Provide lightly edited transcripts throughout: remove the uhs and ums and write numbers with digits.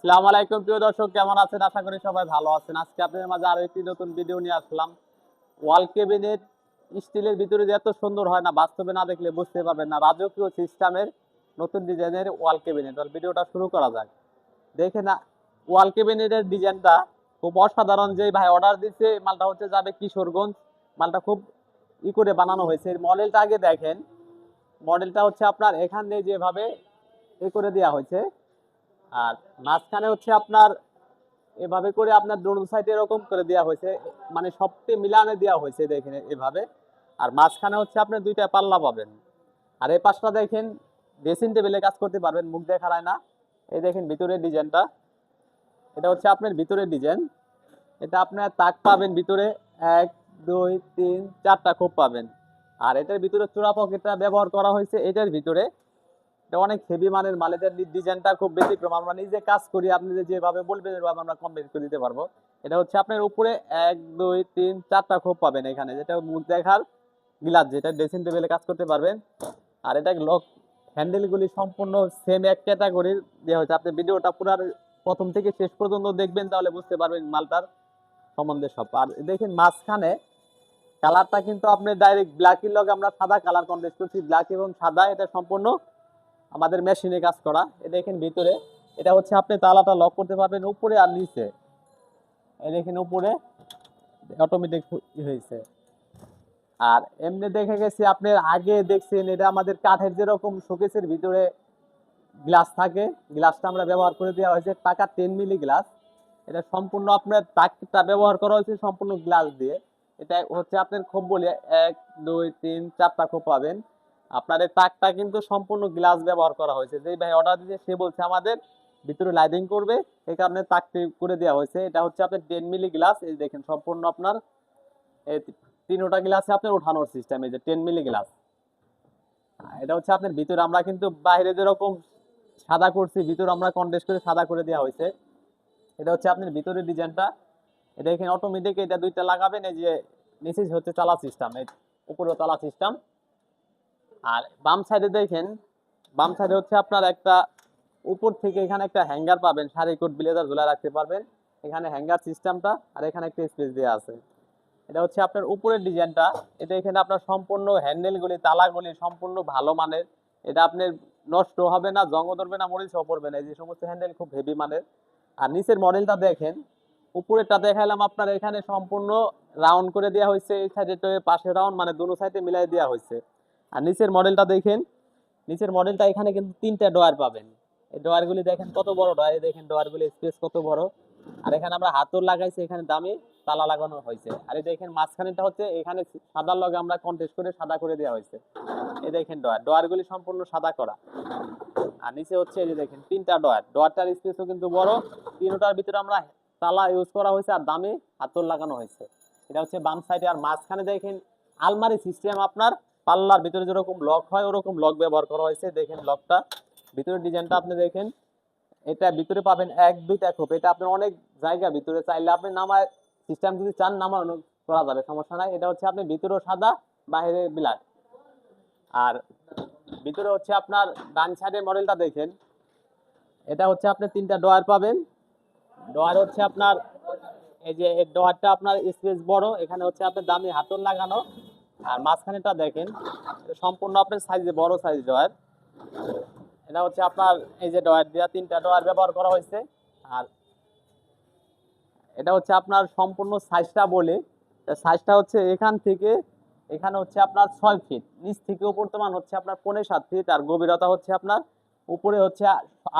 আসসালামু আলাইকুম প্রিয় দর্শক, কেমন আছেন? আশা করি সবাই ভালো আছেন। আজকে আপনাদের মাঝে আরো একটি নতুন ভিডিও নিয়ে আসলাম। ওয়াল ক্যাবিনেট স্টিলের ভিতরে যে এত সুন্দর হয় না, বাস্তবে না দেখলে বুঝতে পারবেন না। রাজকীয় সিস্টেমের নতুন ডিজাইনের ওয়াল ক্যাবিনেট। আর ভিডিওটা শুরু করা যাক। দেখেন না, ওয়াল ক্যাবিনেটের ডিজাইনটা খুব অসাধারণ। যে ভাই অর্ডার দিচ্ছে, মালটা হচ্ছে যাবে কিশোরগঞ্জ। মালটা খুব করে বানানো হয়েছে। মডেলটা আগে দেখেন। মডেলটা হচ্ছে আপনার এখান দিয়ে যেভাবে করে দেওয়া হয়েছে, আর মাঝখানে হচ্ছে আপনার এভাবে করে আপনার দোনো সাইডে এরকম করে দেওয়া হয়েছে, মানে সবটি মিলানে দেওয়া হয়েছে দেখেন এভাবে। আর মাঝখানে হচ্ছে আপনি দুইটা পাল্লা পাবেন। আর এই পাশটা দেখেন, ড্রেসিং টেবিলে কাজ করতে পারবেন, মুখ দেখায় না। এই দেখেন ভিতরের ডিজাইনটা, এটা হচ্ছে আপনার ভিতরের ডিজাইন। এটা আপনার তাক পাবেন ভিতরে, 1 2 3 4টা খোপ পাবেন। আর এটার ভিতরে চূড়া পকেটটা ব্যবহার করা হয়েছে এটার ভিতরে। এটা অনেক হেভি মানের মাল। এটার ডিজাইনটা খুব ব্যতিক্রম। আমরা নিজে কাজ করি, আপনি যেভাবে বলবেন এভাবে আমরা কমপ্লিট করে দিতে পারবো। এটা হচ্ছে আপনার উপরে 1 2 3 4টা খোপ পাবেন এখানে, যেটা মুখ দেখার গ্লাস, যেটা ড্রেসিং টেবিলে কাজ করতে পারবেন। আর এটা লক হ্যান্ডেলগুলি সম্পূর্ণ সেম এক ক্যাটাগরির দেওয়া হয়েছে। আপনি ভিডিওটা পুরো প্রথম থেকে শেষ পর্যন্ত দেখবেন, তাহলে বুঝতে পারবেন মালটার সম্বন্ধে সব। আর দেখেন মাঝখানে কালারটা কিন্তু আপনি ডাইরেক্ট ব্ল্যাকের লগে আমরা সাদা কালার কন্ট্রাস্ট করছি, ব্ল্যাক এবং সাদা। এটা সম্পূর্ণ আমাদের মেশিনে কাজ করা। এই দেখেন ভিতরে, এটা হচ্ছে আপনি তালাটা লক করতে পারবেন উপরে আর নিচে। এই দেখেন উপরে অটোমেটিক হয়েছে। আর এমনি দেখে গেছি আপনার আগে দেখছেন, এটা আমাদের কাঠের যেরকম শোকেসের ভিতরে গ্লাস থাকে, গ্লাসটা আমরা ব্যবহার করে দেওয়া হয়েছে টাকা 10 মিলি গ্লাস। এটা সম্পূর্ণ আপনার তাকটা ব্যবহার করা হয়েছে সম্পূর্ণ গ্লাস দিয়ে। এটা হচ্ছে আপনার খোপ বলে 1 2 3 4টা খোপ পাবেন। আপনার এই তাকটা কিন্তু সম্পূর্ণ গ্লাস ব্যবহার করা হয়েছে। যেই ভাই অর্ডার দিয়েছে সে বলছে আমাদের ভিতরে লাইটিং করবে, এই কারণে তাকটি করে দেওয়া হয়েছে। এটা হচ্ছে আপনার 10 মিলি গ্লাস। এই দেখেন সম্পূর্ণ আপনার এই তিনোটা গ্লাসে আপনার ওঠানোর সিস্টেম, এই যে 10 মিলি গ্লাস। এটা হচ্ছে আপনার ভিতরে আমরা কিন্তু বাইরে যেরকম সাদা করছি, ভিতরে আমরা কন্ডেন্স করে সাদা করে দেওয়া হয়েছে। এটা হচ্ছে আপনার ভিতরের ডিজাইনটা। এটা এখানে অটোমেটিক এটা দুইটা লাগাবেন। এই যে নিচে হচ্ছে চালা সিস্টেম, এই উপরে চালা সিস্টেম। আর বাম সাইডে দেখেন, বাম সাইডে হচ্ছে আপনার একটা উপর থেকে এখানে একটা হ্যাঙ্গার পাবেন, শাড়ি কোট ব্লেজার ঝুলা রাখতে পারবেন। এখানে হ্যাঙ্গার সিস্টেমটা, আর এখানে একটা স্পেস দেওয়া আছে। এটা হচ্ছে আপনার উপরের ডিজাইনটা। এটা এখানে আপনার সম্পূর্ণ হ্যান্ডেলগুলি তালাগুলি সম্পূর্ণ ভালো মানের। এটা আপনার নষ্ট হবে না, জং ধরবে না, মরিচও পড়বে না। এই যে সমস্ত হ্যান্ডেল খুব হেভি মানের। আর নিচের মডেলটা দেখেন, উপরেরটা দেখাইলাম আপনার, এখানে সম্পূর্ণ রাউন্ড করে দেওয়া হয়েছে, এই সাইডে পাশে রাউন্ড, মানে দুনো সাইডে মিলাই দেওয়া হয়েছে। আর নিচের মডেলটা দেখেন, নিচের মডেলটা এখানে কিন্তু 3টা ডয়ার পাবেন। এই ডয়ারগুলি দেখেন কত বড় ডয়ার, দেখেন ডয়ারগুলি স্পেস কত বড়। আর এখানে আমরা হাতল লাগাইছি, এখানে দামি তালা লাগানো হয়েছে। আর এই দেখেন মাঝখানেটা হচ্ছে এখানে সাদার লগে আমরা কন্ট্রাস্ট করে সাদা করে দেওয়া হয়েছে। এই দেখেন ডয়ারগুলি সম্পূর্ণ সাদা করা। আর নিচে হচ্ছে এই যে দেখেন 3টা ডয়ার, ডয়ারটার স্পেসও কিন্তু বড়। তিনটার ভিতরে আমরা তালা ইউজ করা হয়েছে আর দামি হাতল লাগানো হয়েছে। এটা হচ্ছে বাম সাইডে। আর মাঝখানে দেখেন আলমারি সিস্টেম, আপনার পাল্লার ভিতরে যেরকম লক হয় ওরকম লক ব্যবহার করা হয়েছে। দেখেন লকটা, ভিতরের ডিজাইনটা আপনি দেখেন। এটা ভিতরে পাবেন 1 2টা খোপ। এটা আপনার অনেক জায়গা ভিতরে চাইলে আপনি নামায় সিস্টেম যদি চান নামানো করা যাবে, সমস্যা নাই। এটা হচ্ছে আপনি ভিতরেও সাদা, বাইরে ব্ল্যাক। আর ভিতরে হচ্ছে আপনার ডান সাইডের মডেলটা দেখেন, এটা হচ্ছে আপনি 3টা ডয়ার পাবেন। ডয়ার হচ্ছে আপনার এই যে এই ডয়ারটা আপনার স্পেস বড়, এখানে হচ্ছে আপনার দামি হাতল লাগানো। আর মাঝখানেটা দেখেন, এটা সম্পূর্ণ আপনার সাইজে বড় সাইজ ডয়ার। এটা হচ্ছে আপনার এই যে ডয়ার দেওয়া 3টা ডয়ার ব্যবহার করা হয়েছে। আর এটা হচ্ছে আপনার সম্পূর্ণ সাইজটা বলে, সাইজটা হচ্ছে এখান থেকে এখানে হচ্ছে আপনার 6 ফিট, নিচ থেকে উপর মান হচ্ছে আপনার 5.5 7 ফিট। আর গভীরতা হচ্ছে আপনার উপরে হচ্ছে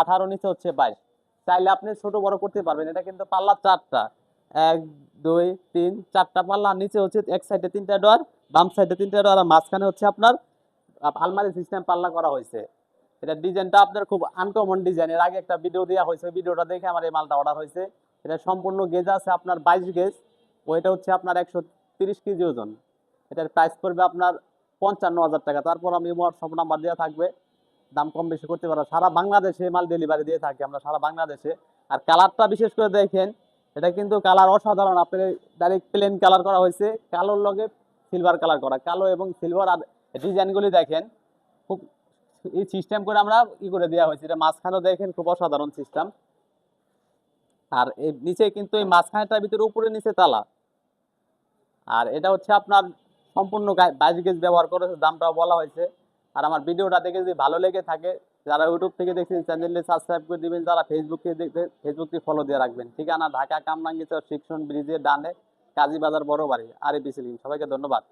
18, নিচে হচ্ছে 22। চাইলে আপনি ছোট বড় করতে পারবেন। এটা কিন্তু পাল্লা 4টা, 1 2 3 4টা পাল্লা। নিচে হচ্ছে এক সাইডে 3টা ডোর, বাম সাইডে 3টা ডোর, আর মাঝখানে হচ্ছে আপনার আলমারি সিস্টেম পাল্লা করা হয়েছে। এটা ডিজাইনটা আপনার খুব আনকমন ডিজাইন। এর আগে একটা ভিডিও দেওয়া হয়েছে, ভিডিওটা দেখে আমার এই মালটা অর্ডার হয়েছে। এটা সম্পূর্ণ গেজ আছে আপনার 22 গেজ। ওইটা হচ্ছে আপনার 130 কেজি ওজন। এটার প্রাইস পড়বে আপনার 55,000 টাকা। তারপর আমি হোয়াটসঅ্যাপ নাম্বার দেওয়া থাকবে, দাম কম বেশি করতে পারবো। সারা বাংলাদেশে মাল ডেলিভারি দিয়ে থাকি আমরা, সারা বাংলাদেশে। আর কালারটা বিশেষ করে দেখেন, এটা কিন্তু কালার অসাধারণ। আপনার ডাইরেক্ট প্লেন কালার করা হয়েছে, কালোর লগে সিলভার কালার করা, কালো এবং সিলভার। আর ডিজাইনগুলি দেখেন খুব এই সিস্টেম করে আমরা করে দেওয়া হয়েছে। এটা মাঝখানেও দেখেন খুব অসাধারণ সিস্টেম। আর এই নিচে কিন্তু এই মাঝখানেটার ভিতরে উপরে নিচে তালা। আর এটা হচ্ছে আপনার সম্পূর্ণ 22 গেজ ব্যবহার করেছে, দামটাও বলা হয়েছে। আর আমার ভিডিওটা দেখে যদি ভালো লেগে থাকে, যারা ইউটিউব থেকে দেখছেন চ্যানেলটি সাবস্ক্রাইব করে দিবেন, যারা ফেসবুক থেকে দেখবেন ফেসবুকটি ফলো দিয়ে রাখবেন। ঠিকানা ঢাকা কামরাঙ্গীরচর শিক্ষণ ব্রিজের ডানে, কাজীবাজার বড় বাড়ি, আরিফ বিসিলিম। সবাইকে ধন্যবাদ।